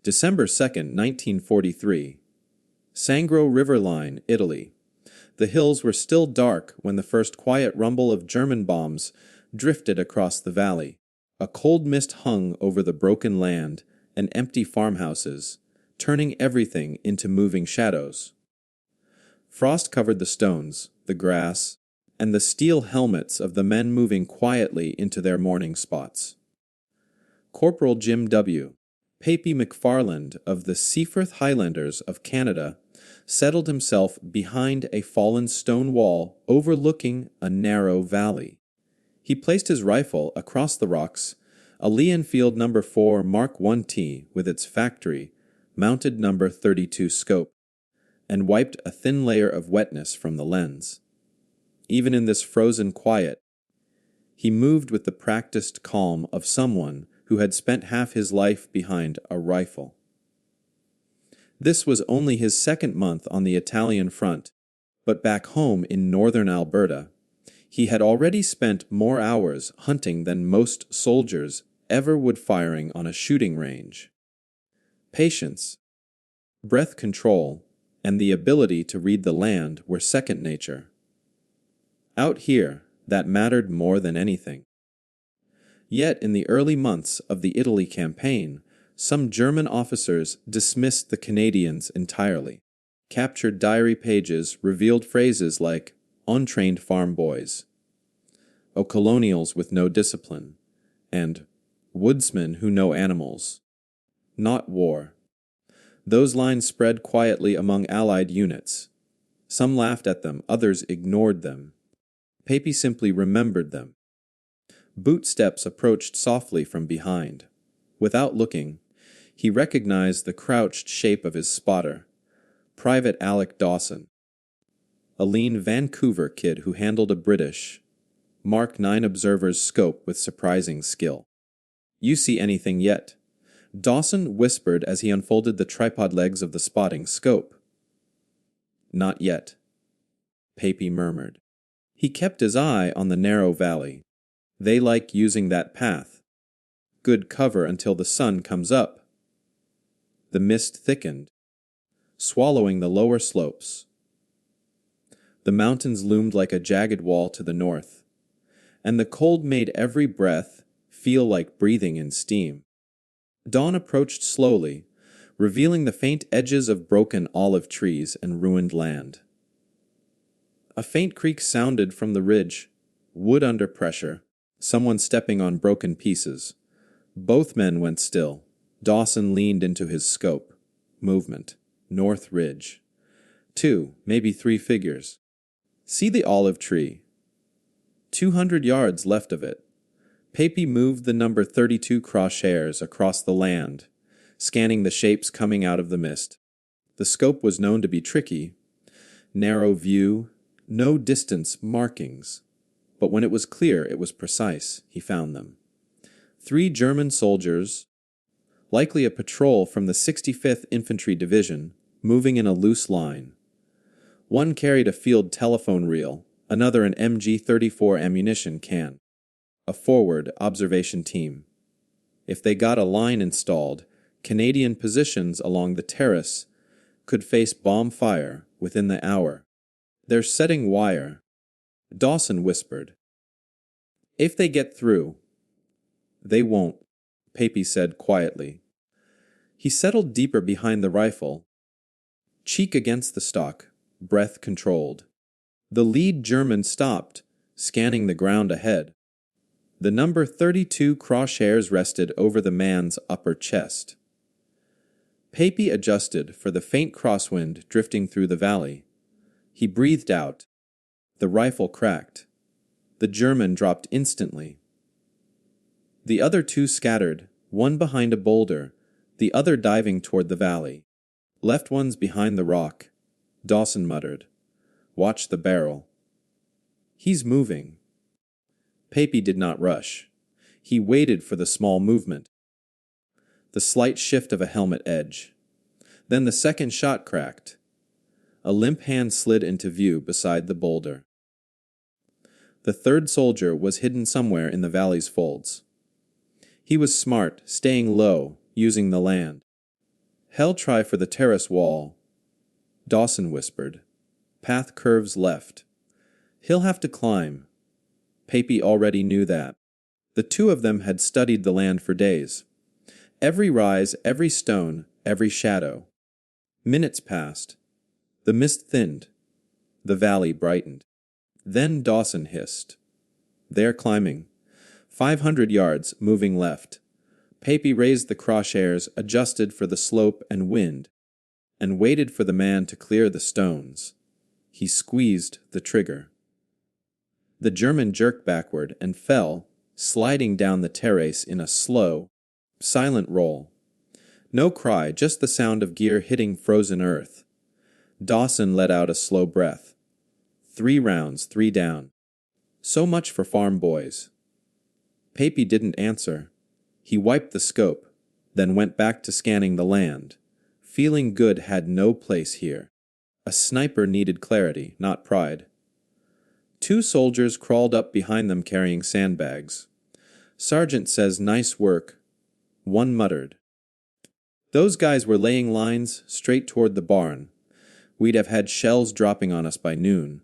December 2nd, 1943. Sangro River line, Italy. The hills were still dark when the first quiet rumble of German bombs drifted across the valley. A cold mist hung over the broken land and empty farmhouses, turning everything into moving shadows. Frost covered the stones, the grass, and the steel helmets of the men moving quietly into their morning spots. Corporal Jim Papy McFarland of the Seaforth Highlanders of Canada settled himself behind a fallen stone wall overlooking a narrow valley. He placed his rifle across the rocks, a Lee Enfield No. 4 Mark 1T with its factory mounted No. 32 scope, and wiped a thin layer of wetness from the lens. Even in this frozen quiet, he moved with the practiced calm of someone who had spent half his life behind a rifle. This was only his second month on the Italian front, but back home in northern Alberta, he had already spent more hours hunting than most soldiers ever would firing on a shooting range. Patience, breath control, and the ability to read the land were second nature. Out here, that mattered more than anything. Yet in the early months of the Italy campaign, some German officers dismissed the Canadians entirely. Captured diary pages revealed phrases like untrained farm boys, "O colonials with no discipline," and woodsmen who know animals. Not war. Those lines spread quietly among Allied units. Some laughed at them, others ignored them. Papy simply remembered them. Boot steps approached softly from behind. Without looking, he recognized the crouched shape of his spotter, Private Alec Dawson, a lean Vancouver kid who handled a British Mark 9 observer's scope with surprising skill. "You see anything yet?" Dawson whispered as he unfolded the tripod legs of the spotting scope. "Not yet," Papy murmured. He kept his eye on the narrow valley. They like using that path. Good cover until the sun comes up. The mist thickened, swallowing the lower slopes. The mountains loomed like a jagged wall to the north, and the cold made every breath feel like breathing in steam. Dawn approached slowly, revealing the faint edges of broken olive trees and ruined land. A faint creak sounded from the ridge, wood under pressure, someone stepping on broken pieces. Both men went still. Dawson leaned into his scope. Movement. North ridge. 2, maybe 3 figures. "See the olive tree. 200 yards left of it." Papy moved the No. 32 crosshairs across the land, scanning the shapes coming out of the mist. The scope was known to be tricky. Narrow view, no distance markings. But when it was clear, it was precise. He found them. 3 German soldiers, likely a patrol from the 65th Infantry Division, moving in a loose line. One carried a field telephone reel, another an MG-34 ammunition can. A forward observation team. If they got a line installed, Canadian positions along the terrace could face bomb fire within the hour. "They're setting wire," Dawson whispered. "If they get through." "They won't," Papy said quietly. He settled deeper behind the rifle, cheek against the stock, breath controlled. The lead German stopped, scanning the ground ahead. The No. 32 crosshairs rested over the man's upper chest. Papy adjusted for the faint crosswind drifting through the valley. He breathed out. The rifle cracked. The German dropped instantly. The other 2 scattered, one behind a boulder, the other diving toward the valley. "Left one's behind the rock," Dawson muttered. "Watch the barrel." "He's moving." Papy did not rush. He waited for the small movement. The slight shift of a helmet edge. Then the second shot cracked. A limp hand slid into view beside the boulder. The 3rd soldier was hidden somewhere in the valley's folds. He was smart, staying low, using the land. "Hell try for the terrace wall," Dawson whispered. "Path curves left. He'll have to climb." Papy already knew that. The two of them had studied the land for days. Every rise, every stone, every shadow. Minutes passed. The mist thinned. The valley brightened. Then Dawson hissed. "They're climbing. 500 yards, moving left." Papy raised the crosshairs, adjusted for the slope and wind, and waited for the man to clear the stones. He squeezed the trigger. The German jerked backward and fell, sliding down the terrace in a slow, silent roll. No cry, just the sound of gear hitting frozen earth. Dawson let out a slow breath. 3 rounds, 3 down. So much for farm boys. Papy didn't answer. He wiped the scope, then went back to scanning the land. Feeling good had no place here. A sniper needed clarity, not pride. 2 soldiers crawled up behind them carrying sandbags. "Sergeant says nice work." One muttered. "Those guys were laying lines straight toward the barn. We'd have had shells dropping on us by noon."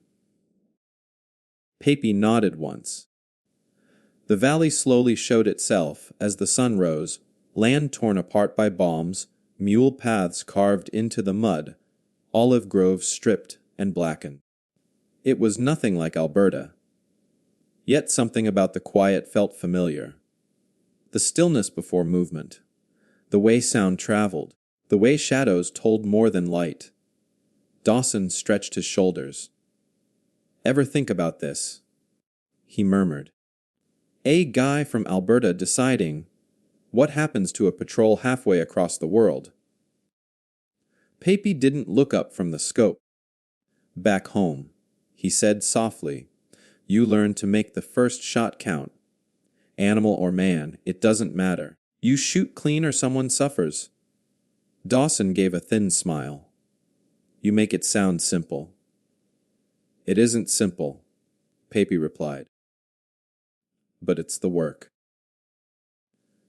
Papy nodded once. The valley slowly showed itself as the sun rose, land torn apart by bombs, mule paths carved into the mud, olive groves stripped and blackened. It was nothing like Alberta. Yet something about the quiet felt familiar. The stillness before movement. The way sound traveled. The way shadows told more than light. Dawson stretched his shoulders. "Ever think about this?" he murmured. A guy from Alberta deciding what happens to a patrol halfway across the world. Papy didn't look up from the scope. "Back home," he said softly, "you learn to make the first shot count. Animal or man, it doesn't matter. You shoot clean or someone suffers." Dawson gave a thin smile. "You make it sound simple." "It isn't simple," Papy replied. "But it's the work."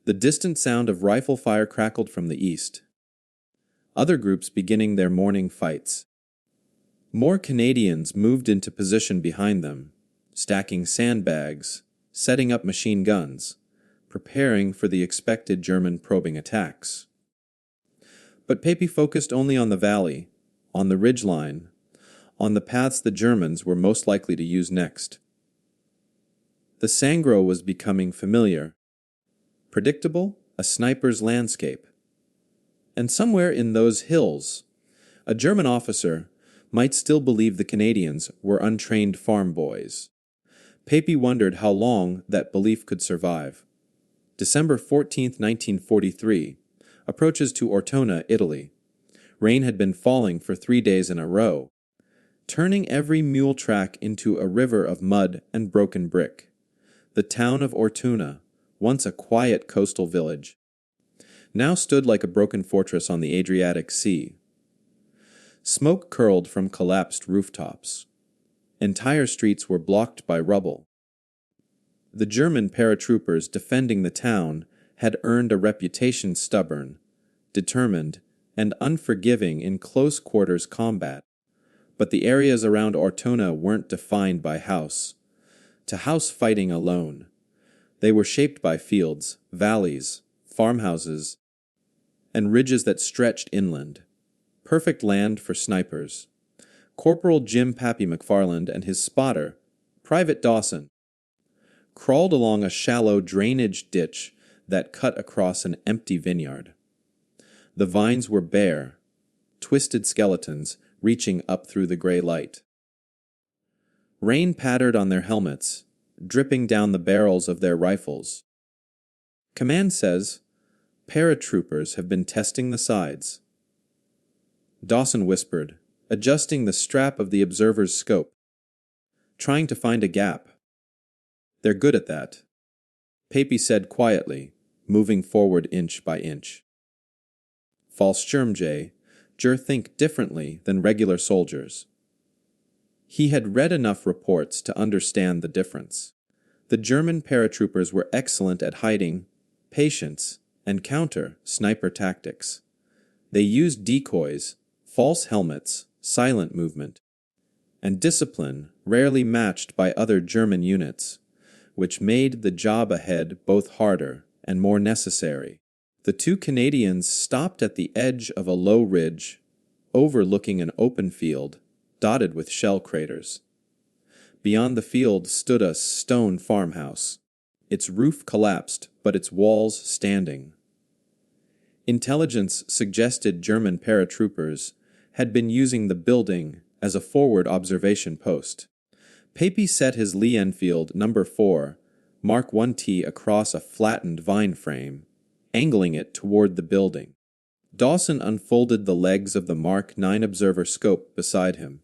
The distant sound of rifle fire crackled from the east. Other groups beginning their morning fights. More Canadians moved into position behind them, stacking sandbags, setting up machine guns, preparing for the expected German probing attacks. But Papy focused only on the valley, on the ridgeline, on the paths the Germans were most likely to use next. The Sangro was becoming familiar. Predictable, a sniper's landscape. And somewhere in those hills, a German officer might still believe the Canadians were untrained farm boys. Papy wondered how long that belief could survive. December 14, 1943, approaches to Ortona, Italy. Rain had been falling for 3 days in a row, turning every mule track into a river of mud and broken brick. The town of Ortona, once a quiet coastal village, now stood like a broken fortress on the Adriatic Sea. Smoke curled from collapsed rooftops. Entire streets were blocked by rubble. The German paratroopers defending the town had earned a reputation stubborn, determined, and unforgiving in close quarters combat. But the areas around Ortona weren't defined by house fighting alone. They were shaped by fields, valleys, farmhouses, and ridges that stretched inland. Perfect land for snipers. Corporal Jim Papy McFarland and his spotter, Private Dawson, crawled along a shallow drainage ditch that cut across an empty vineyard. The vines were bare, twisted skeletons reaching up through the gray light. Rain pattered on their helmets, dripping down the barrels of their rifles. Command says, paratroopers have been testing the sides. Dawson whispered, adjusting the strap of the observer's scope, trying to find a gap. They're good at that, Papy said quietly, moving forward inch by inch. Fallschirmjäger think differently than regular soldiers. He had read enough reports to understand the difference. The German paratroopers were excellent at hiding, patience, and counter sniper tactics. They used decoys, false helmets, silent movement, and discipline rarely matched by other German units, which made the job ahead both harder and more necessary. The two Canadians stopped at the edge of a low ridge, overlooking an open field dotted with shell craters. Beyond the field stood a stone farmhouse, its roof collapsed but its walls standing. Intelligence suggested German paratroopers had been using the building as a forward observation post. Papy set his Lee Enfield No. 4 Mark 1T across a flattened vine frame, angling it toward the building. Dawson unfolded the legs of the Mark 9 observer scope beside him.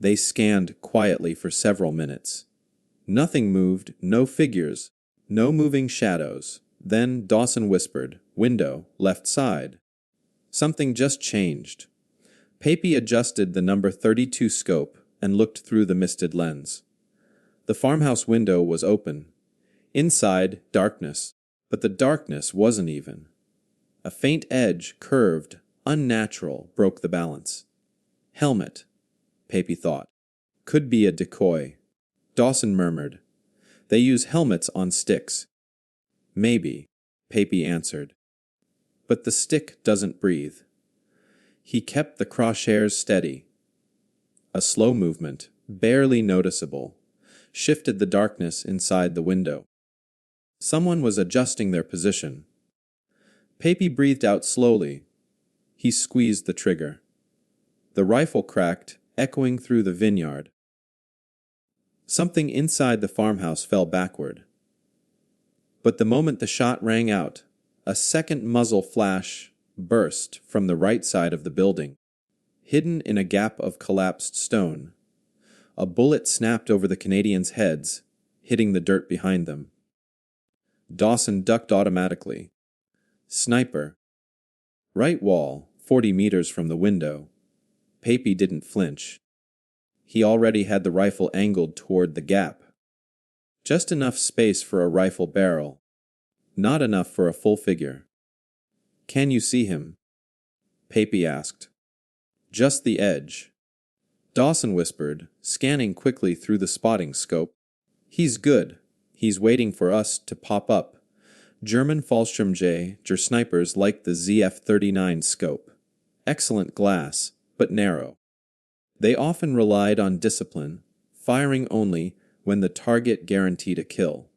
They scanned quietly for several minutes. Nothing moved, no figures, no moving shadows. Then Dawson whispered, "Window, left side." Something just changed. Papy adjusted the No. 32 scope and looked through the misted lens. The farmhouse window was open. Inside, darkness, but the darkness wasn't even. A faint edge, curved, unnatural, broke the balance. Helmet, Papy thought. Could be a decoy. Dawson murmured, "They use helmets on sticks." "Maybe," Papy answered. "But the stick doesn't breathe." He kept the crosshairs steady. A slow movement, barely noticeable, shifted the darkness inside the window. Someone was adjusting their position. Papy breathed out slowly. He squeezed the trigger. The rifle cracked, echoing through the vineyard. Something inside the farmhouse fell backward. But the moment the shot rang out, a second muzzle flash burst from the right side of the building. Hidden in a gap of collapsed stone, a bullet snapped over the Canadians' heads, hitting the dirt behind them. Dawson ducked automatically. Sniper. Right wall, 40 meters from the window. Papy didn't flinch. He already had the rifle angled toward the gap. Just enough space for a rifle barrel. Not enough for a full figure. "Can you see him?" Papy asked. "Just the edge." Dawson whispered, scanning quickly through the spotting scope. "He's good. He's waiting for us to pop up." German Fallschirmjäger snipers liked the ZF-39 scope. Excellent glass, but narrow. They often relied on discipline, firing only when the target guaranteed a kill.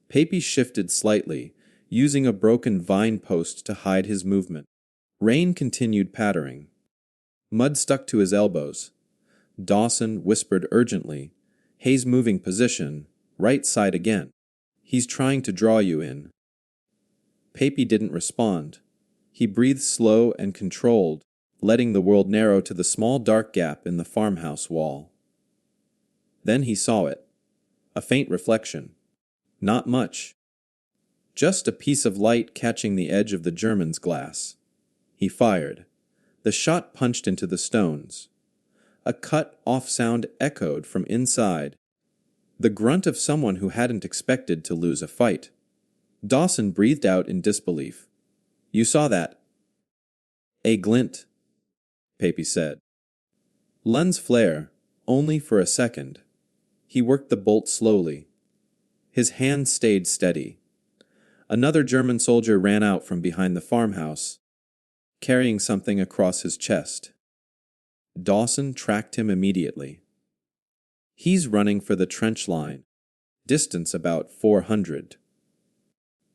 Papy shifted slightly, using a broken vine post to hide his movement. Rain continued pattering. Mud stuck to his elbows. Dawson whispered urgently, "Hayes moving position, right side again. He's trying to draw you in." Papy didn't respond. He breathed slow and controlled, letting the world narrow to the small dark gap in the farmhouse wall. Then he saw it. A faint reflection. Not much. Just a piece of light catching the edge of the German's glass. He fired. The shot punched into the stones. A cut-off sound echoed from inside. The grunt of someone who hadn't expected to lose a fight. Dawson breathed out in disbelief. "You saw that?" "A glint," Papy said. "Lens flare, only for a second." He worked the bolt slowly. His hand stayed steady. Another German soldier ran out from behind the farmhouse, carrying something across his chest. Dawson tracked him immediately. He's running for the trench line, distance about 400.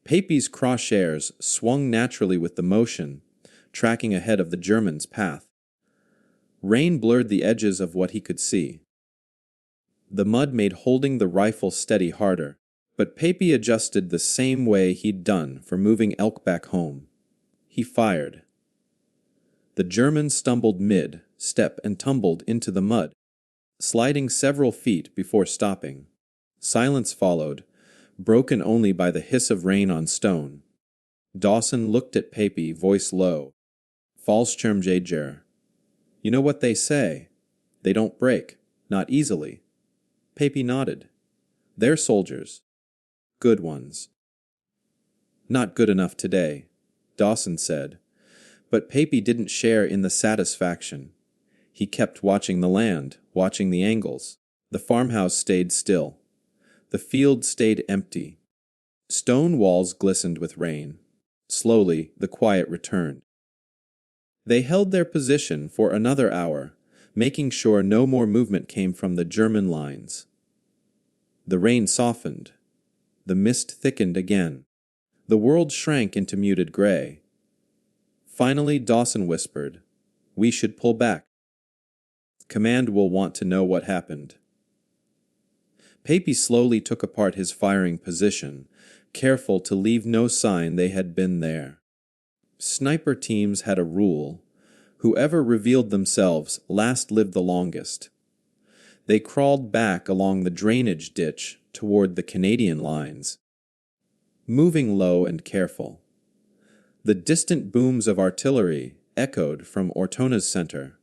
Papy's crosshairs swung naturally with the motion, tracking ahead of the German's path. Rain blurred the edges of what he could see. The mud made holding the rifle steady harder, but Papy adjusted the same way he'd done for moving elk back home. He fired. The German stumbled mid-step and tumbled into the mud, sliding several feet before stopping. Silence followed, broken only by the hiss of rain on stone. Dawson looked at Papy, voice low. "Fallschirmjäger. You know what they say? They don't break, not easily." Papy nodded. "They're soldiers. Good ones." "Not good enough today," Dawson said, But Papy didn't share in the satisfaction. He kept watching the land, watching the angles. The farmhouse stayed still. The field stayed empty. Stone walls glistened with rain. Slowly, the quiet returned. They held their position for another hour, making sure no more movement came from the German lines. The rain softened. The mist thickened again. The world shrank into muted gray. Finally, Dawson whispered, "We should pull back. Command will want to know what happened." Papy slowly took apart his firing position, careful to leave no sign they had been there. Sniper teams had a rule: whoever revealed themselves last lived the longest. They crawled back along the drainage ditch toward the Canadian lines, moving low and careful. The distant booms of artillery echoed from Ortona's center,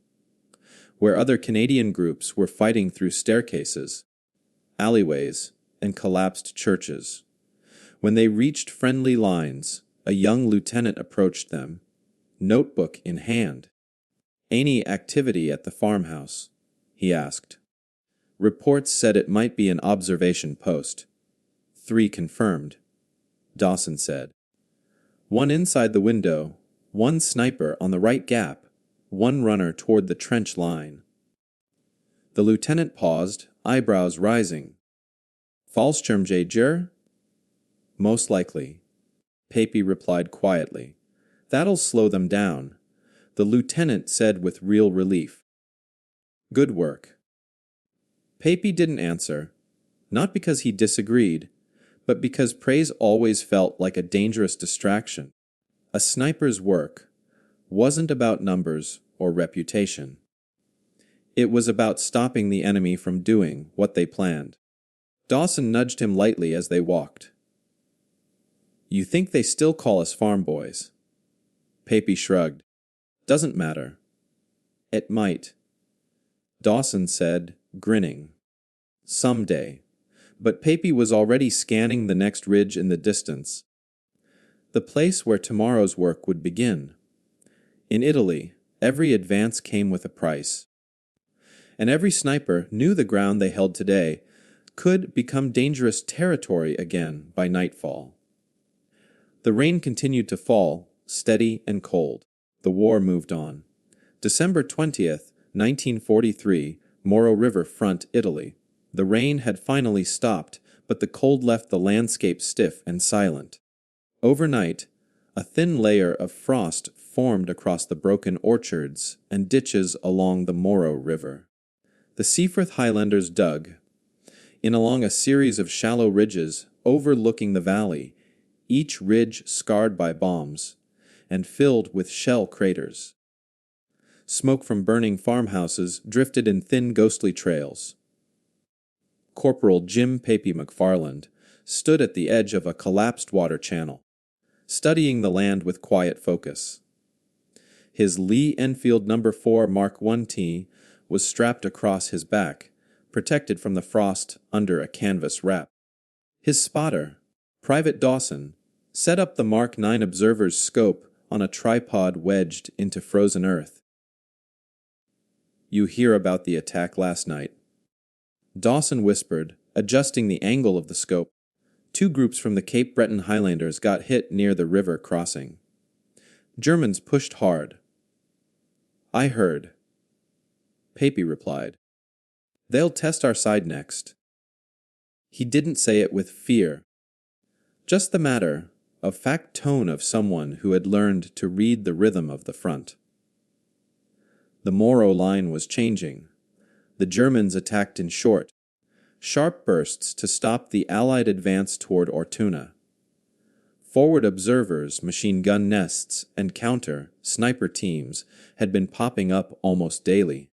where other Canadian groups were fighting through staircases, alleyways, and collapsed churches. When they reached friendly lines, a young lieutenant approached them, notebook in hand. "Any activity at the farmhouse?" he asked. Reports said it might be an observation post. 3 confirmed, Dawson said. 1 inside the window, 1 sniper on the right gap, 1 runner toward the trench line. The lieutenant paused, eyebrows rising. "Fallschirmjäger?" "Most likely," Papy replied quietly. "That'll slow them down," the lieutenant said with real relief. "Good work." Papy didn't answer, not because he disagreed, but because praise always felt like a dangerous distraction. A sniper's work wasn't about numbers or reputation. It was about stopping the enemy from doing what they planned. Dawson nudged him lightly as they walked. "You think they still call us farm boys?" Papy shrugged. "Doesn't matter." "It might," Dawson said, grinning. "Someday." But Papy was already scanning the next ridge in the distance. The place where tomorrow's work would begin. In Italy, every advance came with a price. And every sniper knew the ground they held today could become dangerous territory again by nightfall. The rain continued to fall, steady and cold. The war moved on. December 20th, 1943, Moro River front, Italy. The rain had finally stopped, but the cold left the landscape stiff and silent. Overnight, a thin layer of frost formed across the broken orchards and ditches along the Moro River. The Seaforth Highlanders dug in along a series of shallow ridges overlooking the valley, each ridge scarred by bombs and filled with shell craters. Smoke from burning farmhouses drifted in thin ghostly trails. Corporal Jim Papy McFarland stood at the edge of a collapsed water channel, studying the land with quiet focus. His Lee Enfield No. 4 Mark 1T was strapped across his back, protected from the frost under a canvas wrap. His spotter, Private Dawson, set up the Mark 9 observer's scope on a tripod wedged into frozen earth. "You hear about the attack last night?" Dawson whispered, adjusting the angle of the scope. 2 groups from the Cape Breton Highlanders got hit near the river crossing. Germans pushed hard. "I heard," Papy replied. "They'll test our side next." He didn't say it with fear, just the matter of fact tone of someone who had learned to read the rhythm of the front. The Moro line was changing. The Germans attacked in short, sharp bursts to stop the Allied advance toward Ortona. Forward observers, machine gun nests, and counter-sniper teams had been popping up almost daily.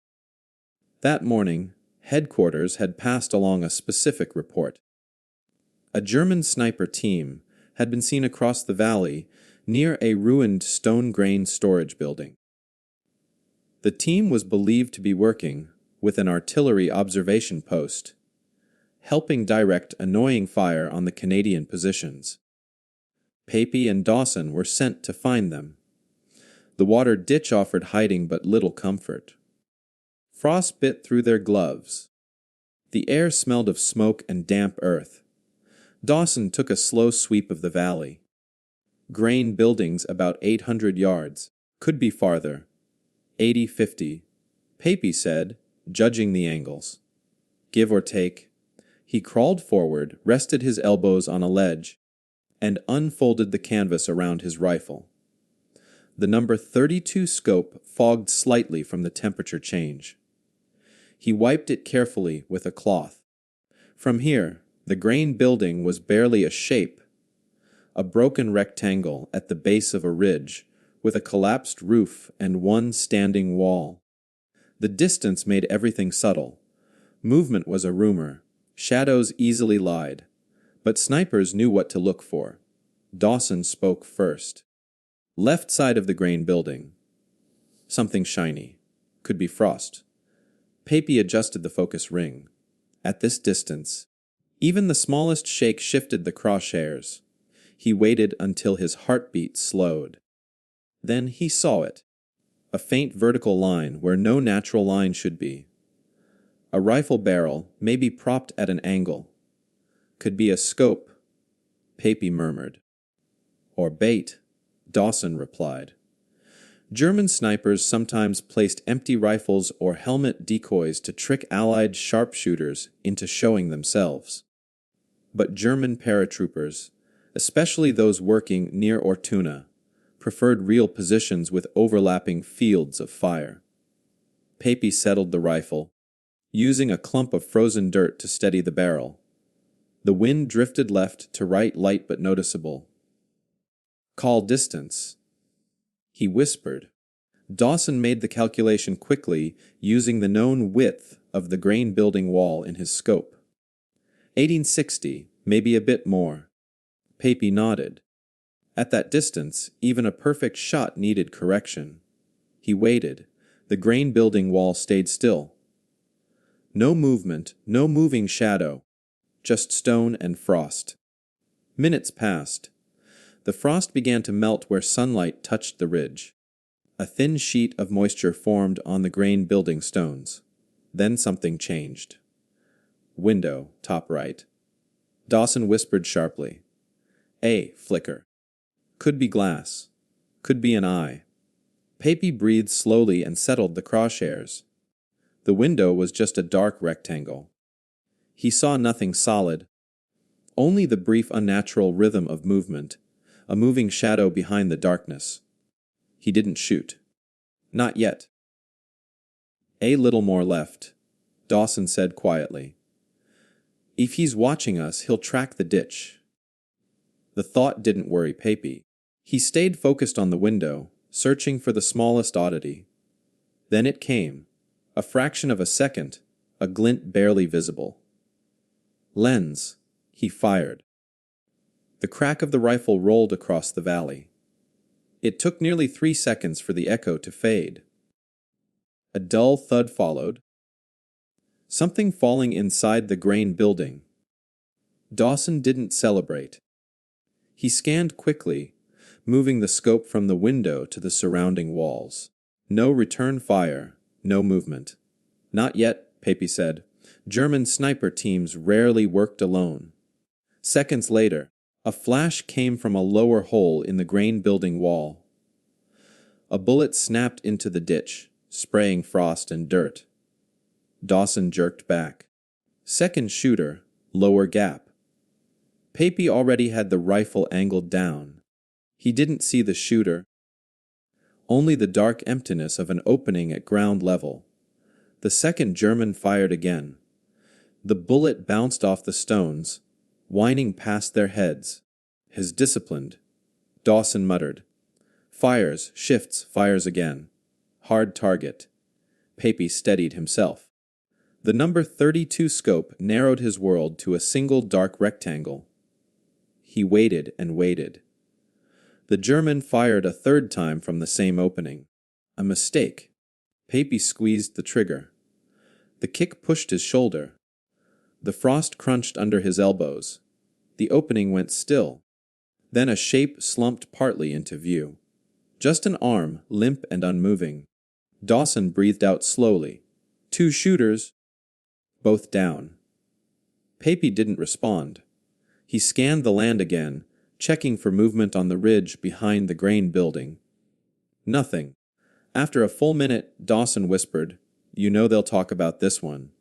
That morning, headquarters had passed along a specific report. A German sniper team had been seen across the valley near a ruined stone grain storage building. The team was believed to be working with an artillery observation post, helping direct annoying fire on the Canadian positions. Papy and Dawson were sent to find them. The water ditch offered hiding but little comfort. Frost bit through their gloves. The air smelled of smoke and damp earth. Dawson took a slow sweep of the valley. Grain buildings about 800 yards. Could be farther. 80, 50. Papy said, judging the angles. Give or take. He crawled forward, rested his elbows on a ledge, and unfolded the canvas around his rifle. The number 32 scope fogged slightly from the temperature change. He wiped it carefully with a cloth. From here, the grain building was barely a shape, a broken rectangle at the base of a ridge, with a collapsed roof and one standing wall. The distance made everything subtle. Movement was a rumor. Shadows easily lied. But snipers knew what to look for. Dawson spoke first. Left side of the grain building. Something shiny. Could be frost. Papy adjusted the focus ring. At this distance, even the smallest shake shifted the crosshairs. He waited until his heartbeat slowed. Then he saw it. A faint vertical line where no natural line should be. A rifle barrel, maybe propped at an angle. Could be a scope, Papy murmured. Or bait, Dawson replied. German snipers sometimes placed empty rifles or helmet decoys to trick Allied sharpshooters into showing themselves. But German paratroopers, especially those working near Ortona, preferred real positions with overlapping fields of fire. Papy settled the rifle, using a clump of frozen dirt to steady the barrel. The wind drifted left to right, light but noticeable. Call distance, he whispered. Dawson made the calculation quickly, using the known width of the grain building wall in his scope. 1860, maybe a bit more. Papy nodded. At that distance, even a perfect shot needed correction. He waited. The grain building wall stayed still. No movement, no moving shadow, just stone and frost. Minutes passed. The frost began to melt where sunlight touched the ridge. A thin sheet of moisture formed on the grain building stones. Then something changed. Window, top right. Dawson whispered sharply. Flicker. Could be glass. Could be an eye. Papy breathed slowly and settled the crosshairs. The window was just a dark rectangle. He saw nothing solid, only the brief unnatural rhythm of movement, a moving shadow behind the darkness. He didn't shoot. Not yet. A little more left, Dawson said quietly. If he's watching us, he'll track the ditch. The thought didn't worry Papy. He stayed focused on the window, searching for the smallest oddity. Then it came. A fraction of a second, a glint barely visible. Lens, he fired. The crack of the rifle rolled across the valley. It took nearly 3 seconds for the echo to fade. A dull thud followed. Something falling inside the grain building. Dawson didn't celebrate. He scanned quickly, moving the scope from the window to the surrounding walls. No return fire, no movement. Not yet, Papy said. German sniper teams rarely worked alone. Seconds later, a flash came from a lower hole in the grain building wall. A bullet snapped into the ditch, spraying frost and dirt. Dawson jerked back. Second shooter, lower gap. Papy already had the rifle angled down. He didn't see the shooter, only the dark emptiness of an opening at ground level. The second German fired again. The bullet bounced off the stones, whining past their heads. His disciplined. Dawson muttered. Fires, shifts, fires again. Hard target. Papy steadied himself. The number 32 scope narrowed his world to a single dark rectangle. He waited and waited. The German fired a third time from the same opening. A mistake. Papy squeezed the trigger. The kick pushed his shoulder. The frost crunched under his elbows. The opening went still. Then a shape slumped partly into view. Just an arm, limp and unmoving. Dawson breathed out slowly. 2 shooters. Both down. Papy didn't respond. He scanned the land again, checking for movement on the ridge behind the grain building. Nothing. After a full minute, Dawson whispered, "You know they'll talk about this one."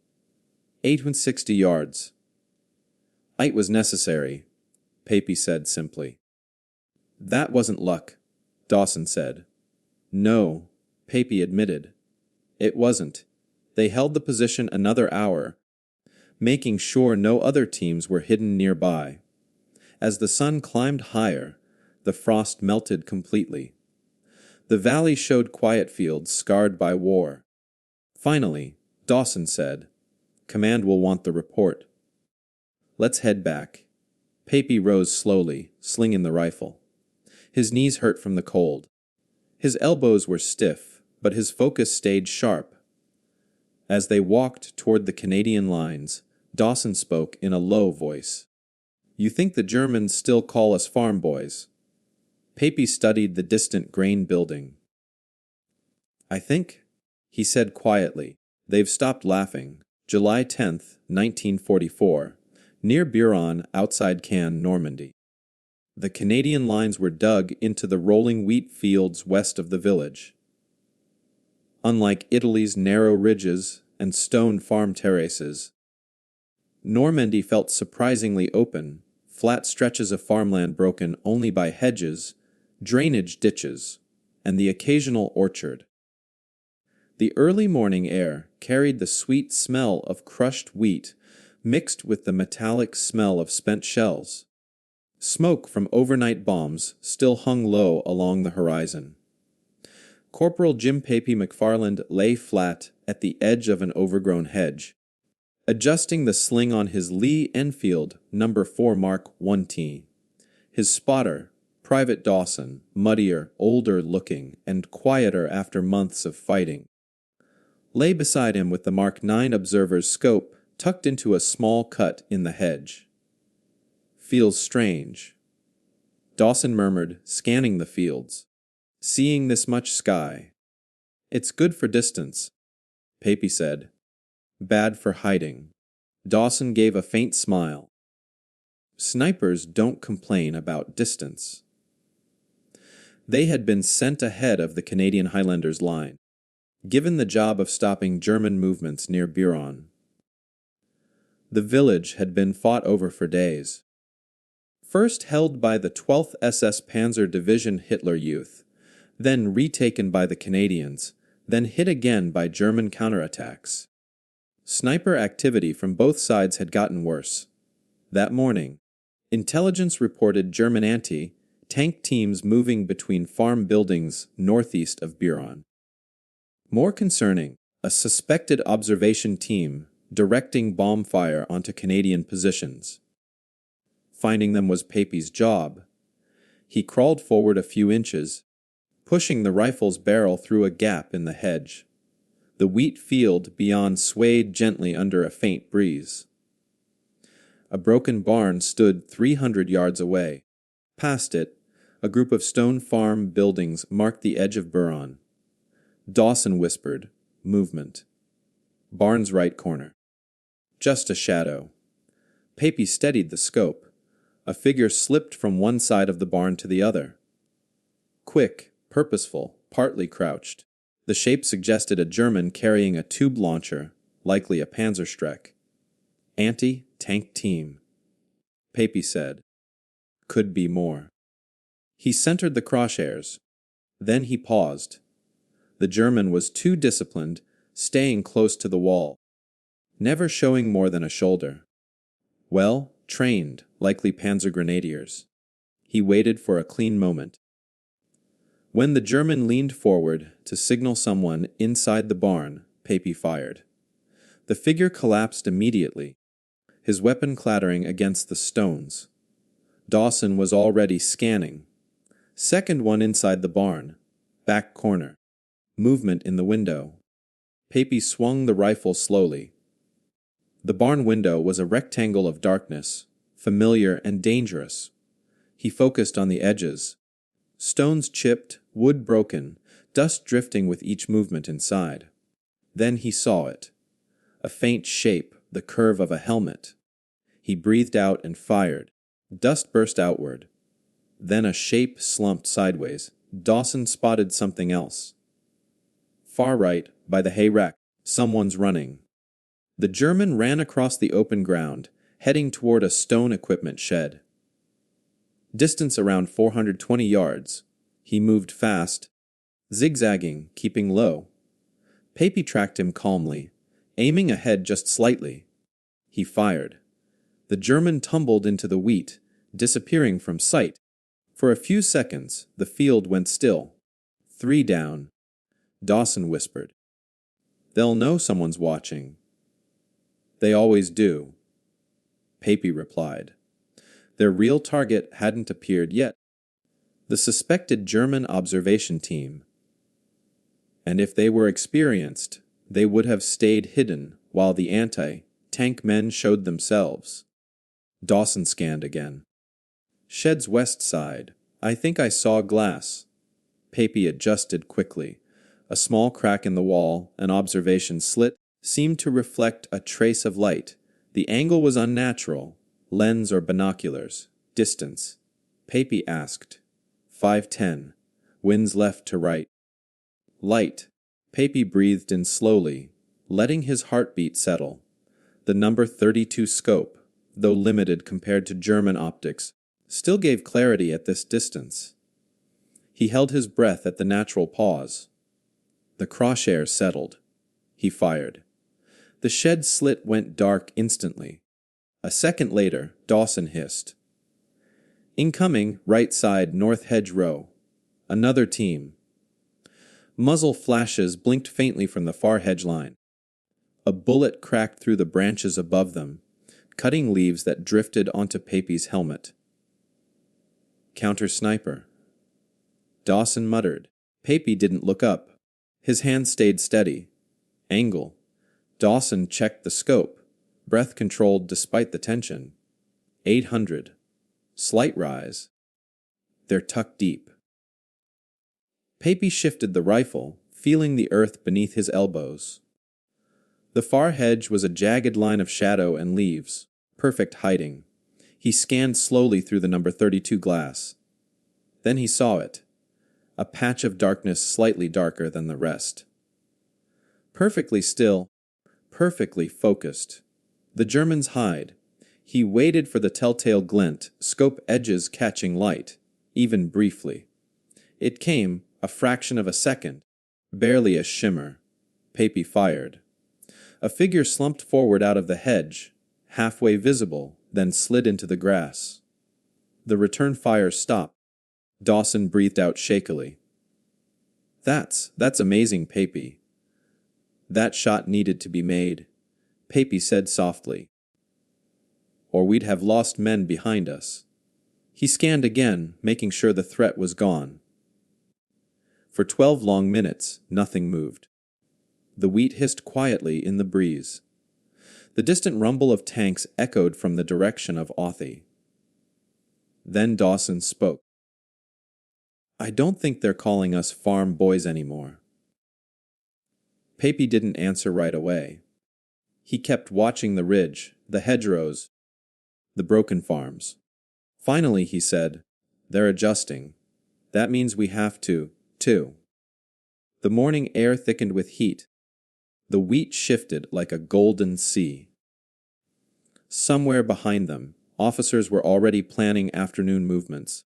860 yards. "It was necessary," Papy said simply. "That wasn't luck," Dawson said. "No," Papy admitted. "It wasn't. They held the position another hour, making sure no other teams were hidden nearby. As the sun climbed higher, the frost melted completely. The valley showed quiet fields scarred by war. Finally, Dawson said, "Command will want the report." "Let's head back." Papy rose slowly, slinging the rifle. His knees hurt from the cold. His elbows were stiff, but his focus stayed sharp. As they walked toward the Canadian lines, Dawson spoke in a low voice. "You think the Germans still call us farm boys?" Papy studied the distant grain building. "I think," he said quietly, "they've stopped laughing. July 10th, 1944, near Buron, outside Caen, Normandy. The Canadian lines were dug into the rolling wheat fields west of the village. Unlike Italy's narrow ridges and stone farm terraces, Normandy felt surprisingly open, flat stretches of farmland broken only by hedges, drainage ditches, and the occasional orchard. The early morning air carried the sweet smell of crushed wheat mixed with the metallic smell of spent shells. Smoke from overnight bombs still hung low along the horizon. Corporal Jim Papy McFarland lay flat at the edge of an overgrown hedge, adjusting the sling on his Lee Enfield No. 4 Mark 1T. His spotter, Private Dawson, muddier, older-looking, and quieter after months of fighting, lay beside him with the Mark 9 observer's scope tucked into a small cut in the hedge. "Feels strange," Dawson murmured, scanning the fields. "Seeing this much sky. It's good for distance," Papy said. "Bad for hiding." Dawson gave a faint smile. Snipers don't complain about distance. They had been sent ahead of the Canadian Highlanders' line, given the job of stopping German movements near Buron. The village had been fought over for days. First held by the 12th SS Panzer Division Hitler Youth, then retaken by the Canadians, then hit again by German counterattacks. Sniper activity from both sides had gotten worse. That morning, intelligence reported German anti-tank teams moving between farm buildings northeast of Buron. More concerning, a suspected observation team directing bomb fire onto Canadian positions. Finding them was Papy's job. He crawled forward a few inches, pushing the rifle's barrel through a gap in the hedge. The wheat field beyond swayed gently under a faint breeze. A broken barn stood 300 yards away. Past it, a group of stone farm buildings marked the edge of Buron. Dawson whispered, "Movement." Barn's right corner. Just a shadow. Papy steadied the scope. A figure slipped from one side of the barn to the other. Quick, purposeful, partly crouched. The shape suggested a German carrying a tube launcher, likely a Panzerstreck. "Anti-tank team," Papy said. "Could be more." He centered the crosshairs. Then he paused. The German was too disciplined, staying close to the wall, never showing more than a shoulder. Well, trained, likely Panzer Grenadiers. He waited for a clean moment. When the German leaned forward to signal someone inside the barn, Papy fired. The figure collapsed immediately, his weapon clattering against the stones. Dawson was already scanning. Second one inside the barn, back corner. Movement in the window. Papy swung the rifle slowly. The barn window was a rectangle of darkness, familiar and dangerous. He focused on the edges. Stones chipped, wood broken, dust drifting with each movement inside. Then he saw it. A faint shape, the curve of a helmet. He breathed out and fired. Dust burst outward. Then a shape slumped sideways. Dawson spotted something else. Far right, by the hay rack, someone's running. The German ran across the open ground, heading toward a stone equipment shed. Distance around 420 yards. He moved fast, zigzagging, keeping low. Papy tracked him calmly, aiming ahead just slightly. He fired. The German tumbled into the wheat, disappearing from sight. For a few seconds, the field went still. 3 down. Dawson whispered. They'll know someone's watching. They always do. Papy replied. Their real target hadn't appeared yet. The suspected German observation team. And if they were experienced, they would have stayed hidden while the anti-tank men showed themselves. Dawson scanned again. Shed's west side. I think I saw glass. Papy adjusted quickly. A small crack in the wall, an observation slit, seemed to reflect a trace of light. The angle was unnatural. Lens or binoculars. Distance. Papy asked. 510. Winds left to right. Light. Papy breathed in slowly, letting his heartbeat settle. The number 32 scope, though limited compared to German optics, still gave clarity at this distance. He held his breath at the natural pause. The crosshair settled. He fired. The shed slit went dark instantly. A second later, Dawson hissed. Incoming, right side, north hedge row. Another team. Muzzle flashes blinked faintly from the far hedge line. A bullet cracked through the branches above them, cutting leaves that drifted onto Papy's helmet. Counter-sniper. Dawson muttered. Papy didn't look up. His hand stayed steady. Angle. Dawson checked the scope, breath controlled despite the tension. 800. Slight rise. They're tucked deep. Papy shifted the rifle, feeling the earth beneath his elbows. The far hedge was a jagged line of shadow and leaves, perfect hiding. He scanned slowly through the number 32 glass. Then he saw it, a patch of darkness slightly darker than the rest. Perfectly still, perfectly focused. The German's hide. He waited for the telltale glint, scope edges catching light, even briefly. It came, a fraction of a second, barely a shimmer. Papy fired. A figure slumped forward out of the hedge, halfway visible, then slid into the grass. The return fire stopped. Dawson breathed out shakily. That's amazing, Papy. That shot needed to be made, Papy said softly. Or we'd have lost men behind us. He scanned again, making sure the threat was gone. For 12 long minutes, nothing moved. The wheat hissed quietly in the breeze. The distant rumble of tanks echoed from the direction of Authie. Then Dawson spoke. I don't think they're calling us farm boys anymore. Papy didn't answer right away. He kept watching the ridge, the hedgerows, the broken farms. Finally, he said, they're adjusting. That means we have to, too. The morning air thickened with heat. The wheat shifted like a golden sea. Somewhere behind them, officers were already planning afternoon movements.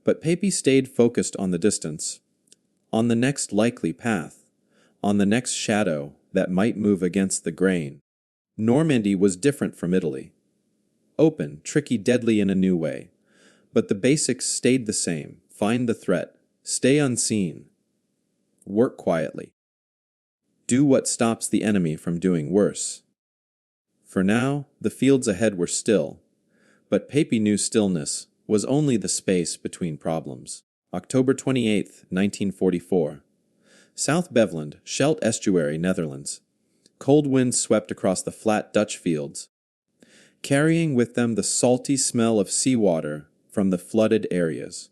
But Papy stayed focused on the distance, on the next likely path, on the next shadow that might move against the grain. Normandy was different from Italy. Open, tricky, deadly in a new way. But the basics stayed the same. Find the threat. Stay unseen. Work quietly. Do what stops the enemy from doing worse. For now, the fields ahead were still. But Papy knew stillness was only the space between problems. October 28, 1944. South Beveland, Scheldt Estuary, Netherlands. Cold winds swept across the flat Dutch fields, carrying with them the salty smell of seawater from the flooded areas.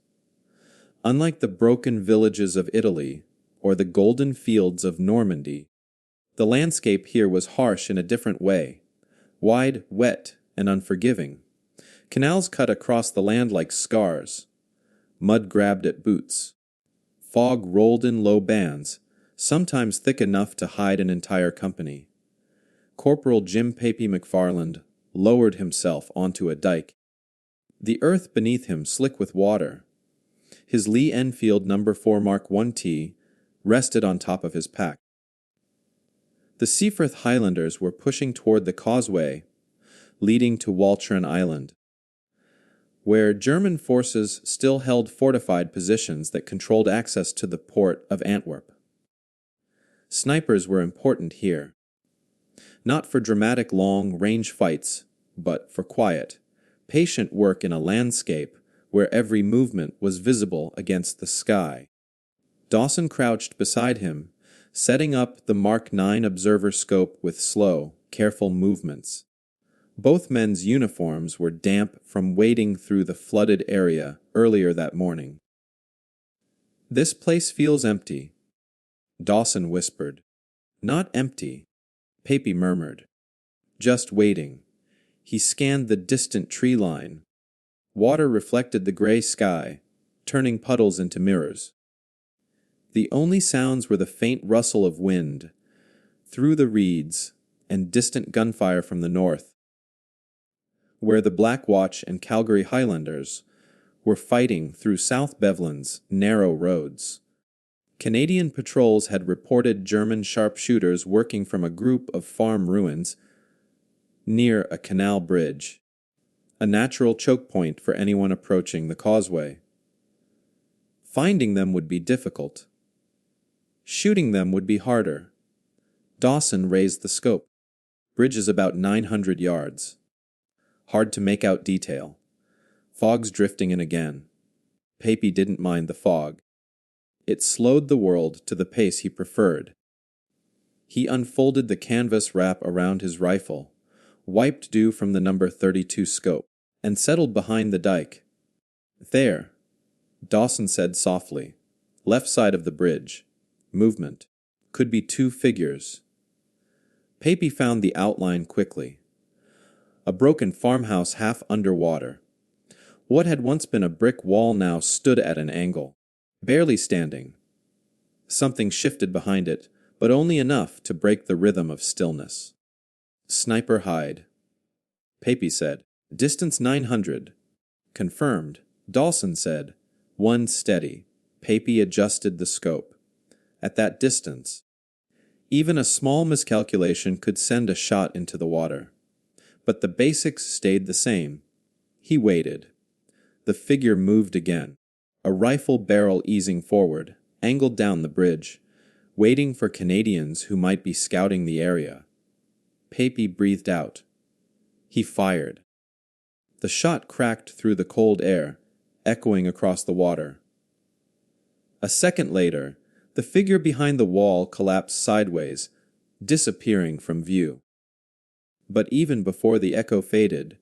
Unlike the broken villages of Italy or the golden fields of Normandy, the landscape here was harsh in a different way, wide, wet, and unforgiving. Canals cut across the land like scars. Mud grabbed at boots. Fog rolled in low bands, sometimes thick enough to hide an entire company. Corporal Jim Papy McFarland lowered himself onto a dike. The earth beneath him slick with water. His Lee Enfield No. 4 Mark 1T rested on top of his pack. The Seaforth Highlanders were pushing toward the causeway leading to Walcheren Island, where German forces still held fortified positions that controlled access to the port of Antwerp. Snipers were important here, not for dramatic long-range fights, but for quiet, patient work in a landscape where every movement was visible against the sky. Dawson crouched beside him, setting up the Mark 9 observer scope with slow, careful movements. Both men's uniforms were damp from wading through the flooded area earlier that morning. "This place feels empty," Dawson whispered. "Not empty," Papy murmured. "Just waiting." He scanned the distant tree line. Water reflected the gray sky, turning puddles into mirrors. The only sounds were the faint rustle of wind through the reeds and distant gunfire from the north, where the Black Watch and Calgary Highlanders were fighting through South Beveland's narrow roads. Canadian patrols had reported German sharpshooters working from a group of farm ruins near a canal bridge, a natural choke point for anyone approaching the causeway. Finding them would be difficult. Shooting them would be harder. Dawson raised the scope. Bridge is about 900 yards. Hard to make out detail. Fog's drifting in again. Papy didn't mind the fog. It slowed the world to the pace he preferred. He unfolded the canvas wrap around his rifle, wiped dew from the No. 32 scope, and settled behind the dike. "There," Dawson said softly. "Left side of the bridge. Movement. Could be 2 figures." Papy found the outline quickly. A broken farmhouse half underwater. What had once been a brick wall now stood at an angle, barely standing. Something shifted behind it, but only enough to break the rhythm of stillness. "Sniper hide," Papy said. "Distance 900. "Confirmed," Dawson said. "1 steady." Papy adjusted the scope. At that distance, even a small miscalculation could send a shot into the water. But the basics stayed the same. He waited. The figure moved again, a rifle barrel easing forward, angled down the bridge, waiting for Canadians who might be scouting the area. Papy breathed out. He fired. The shot cracked through the cold air, echoing across the water. A second later, the figure behind the wall collapsed sideways, disappearing from view. But even before the echo faded,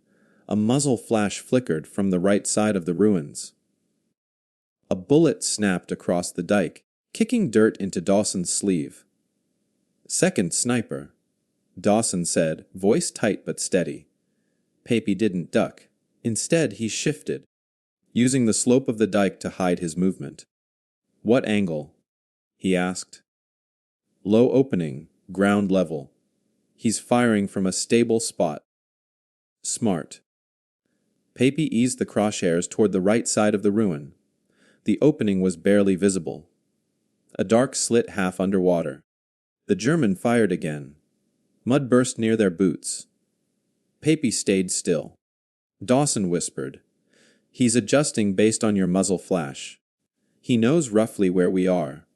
a muzzle flash flickered from the right side of the ruins. A bullet snapped across the dike, kicking dirt into Dawson's sleeve. "Second sniper," Dawson said, voice tight but steady. Papy didn't duck. Instead, he shifted, using the slope of the dike to hide his movement. "What angle?" he asked. "Low opening, ground level. He's firing from a stable spot." "Smart." Papy eased the crosshairs toward the right side of the ruin. The opening was barely visible. A dark slit half underwater. The German fired again. Mud burst near their boots. Papy stayed still. Dawson whispered, "He's adjusting based on your muzzle flash. He knows roughly where we are.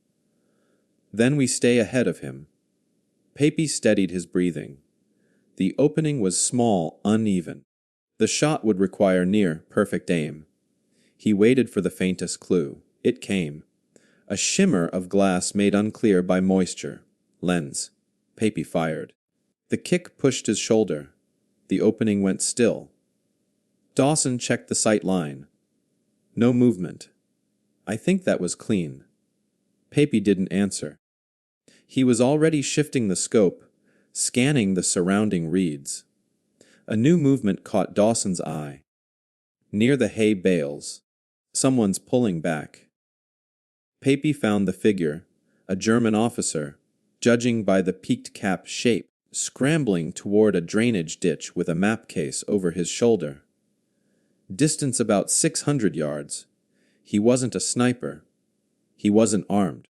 Then we stay ahead of him." Papy steadied his breathing. The opening was small, uneven. The shot would require near perfect aim. He waited for the faintest clue. It came. A shimmer of glass made unclear by moisture. Lens. Papy fired. The kick pushed his shoulder. The opening went still. Dawson checked the sight line. No movement. I think that was clean. Papy didn't answer. He was already shifting the scope, scanning the surrounding reeds. A new movement caught Dawson's eye. Near the hay bales, someone's pulling back. Papy found the figure, a German officer, judging by the peaked cap shape, scrambling toward a drainage ditch with a map case over his shoulder. Distance about 600 yards. He wasn't a sniper. He wasn't armed.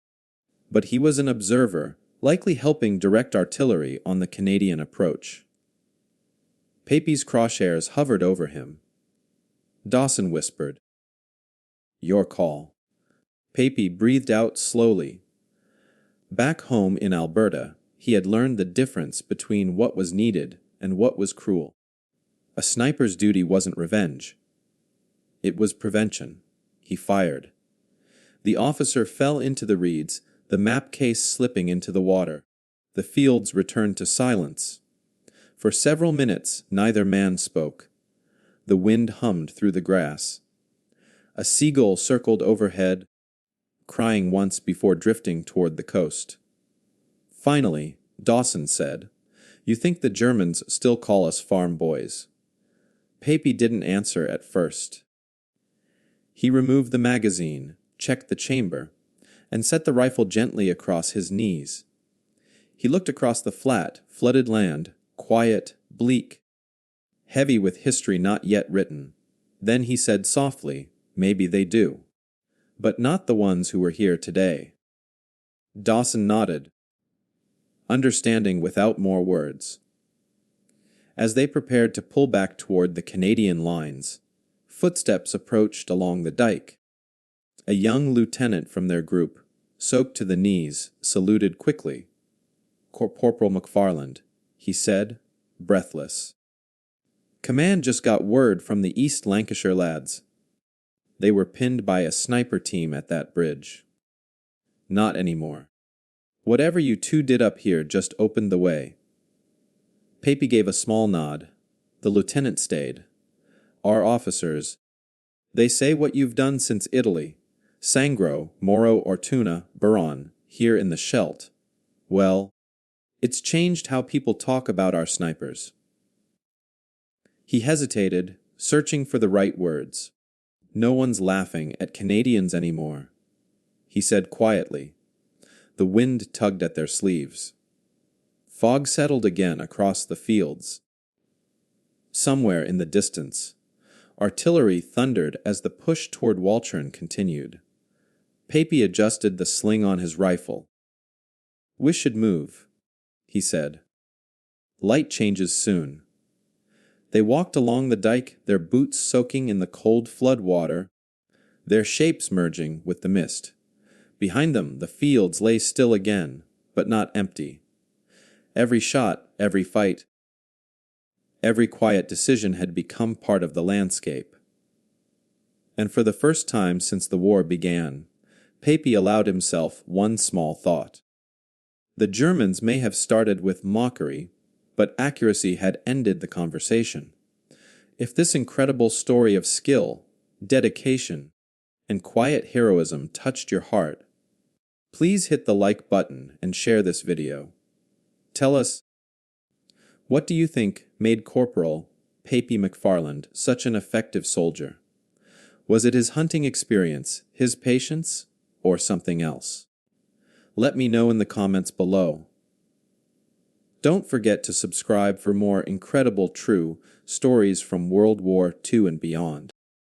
But he was an observer, likely helping direct artillery on the Canadian approach. Papy's crosshairs hovered over him. Dawson whispered, "Your call." Papy breathed out slowly. Back home in Alberta, he had learned the difference between what was needed and what was cruel. A sniper's duty wasn't revenge. It was prevention. He fired. The officer fell into the reeds, the map case slipping into the water. The fields returned to silence. For several minutes, neither man spoke. The wind hummed through the grass. A seagull circled overhead, crying once before drifting toward the coast. Finally, Dawson said, "You think the Germans still call us farm boys?" Papy didn't answer at first. He removed the magazine, checked the chamber, and set the rifle gently across his knees. He looked across the flat, flooded land, quiet, bleak, heavy with history not yet written. Then he said softly, "Maybe they do. But not the ones who were here today." Dawson nodded, understanding without more words. As they prepared to pull back toward the Canadian lines, footsteps approached along the dike. A young lieutenant from their group, soaked to the knees, saluted quickly. "Corporal McFarland," he said, breathless. "Command just got word from the East Lancashire lads. They were pinned by a sniper team at that bridge." "Not anymore. Whatever you two did up here just opened the way." Papy gave a small nod. The lieutenant stayed. "Our officers. They say what you've done since Italy. Sangro, Moro, Ortona, Buron, here in the Scheldt. Well, it's changed how people talk about our snipers." He hesitated, searching for the right words. "No one's laughing at Canadians anymore," he said quietly. The wind tugged at their sleeves. Fog settled again across the fields. Somewhere in the distance, artillery thundered as the push toward Walcheren continued. Papy adjusted the sling on his rifle. "We should move," he said. "Light changes soon." They walked along the dike, their boots soaking in the cold flood water, their shapes merging with the mist. Behind them, the fields lay still again, but not empty. Every shot, every fight, every quiet decision had become part of the landscape. And for the first time since the war began, Papy allowed himself one small thought. The Germans may have started with mockery, but accuracy had ended the conversation. If this incredible story of skill, dedication, and quiet heroism touched your heart, please hit the like button and share this video. Tell us, what do you think made Corporal Papy McFarland such an effective soldier? Was it his hunting experience, his patience, or something else? Let me know in the comments below. Don't forget to subscribe for more incredible true stories from World War II and beyond.